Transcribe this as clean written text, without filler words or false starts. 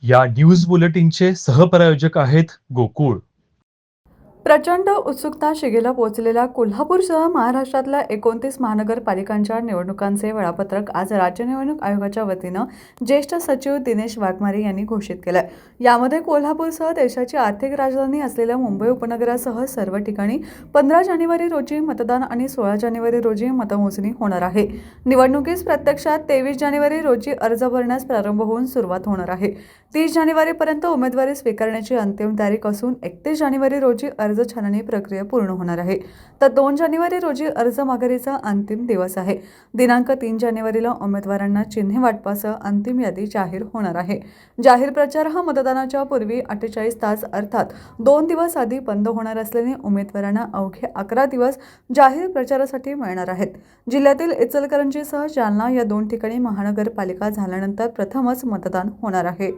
या न्यूज बुलेटिनचे सहप्रायोजक आहेत गोकुळ. प्रचंड उत्सुकता शिगेला पोहोचलेल्या कोल्हापूरसह महाराष्ट्रातल्या 29 महानगरपालिकांच्या निवडणुकांचे वेळापत्रक आज राज्य निवडणूक आयोगाच्या वतीनं ज्येष्ठ सचिव दिनेश वाघमारे यांनी घोषित केलंय. यामध्ये कोल्हापूरसह देशाची आर्थिक राजधानी असलेल्या मुंबई उपनगरासह सर्व ठिकाणी 15 जानेवारी रोजी मतदान आणि 16 जानेवारी रोजी मतमोजणी होणार आहे. निवडणुकीस प्रत्यक्षात 23 जानेवारी रोजी अर्ज भरण्यास प्रारंभ होऊन सुरुवात होणार आहे. 30 जानेवारीपर्यंत उमेदवारी स्वीकारण्याची अंतिम तारीख असून 31 जानेवारी रोजी अर्ज छाननी प्रक्रिया पूर्ण होणार आहे. तर 2 जानेवारी रोजी अर्ज माघारीचा अंतिम दिवस आहे. दिनांक 3 जानेवारीला उमेदवारांना चिन्हे वाटपासह अंतिम यादी जाहीर होणार आहे. जाहीर प्रचार हा मतदानाच्या पूर्वी 48 तास अर्थात 2 दिवस आधी बंद होणार असल्याने उमेदवारांना अवघे 11 दिवस जाहीर प्रचारासाठी मिळणार आहेत. जिल्ह्यातील इचलकरंजीसह जालना या 2 ठिकाणी महानगरपालिका झाल्यानंतर प्रथमच मतदान होणार आहे.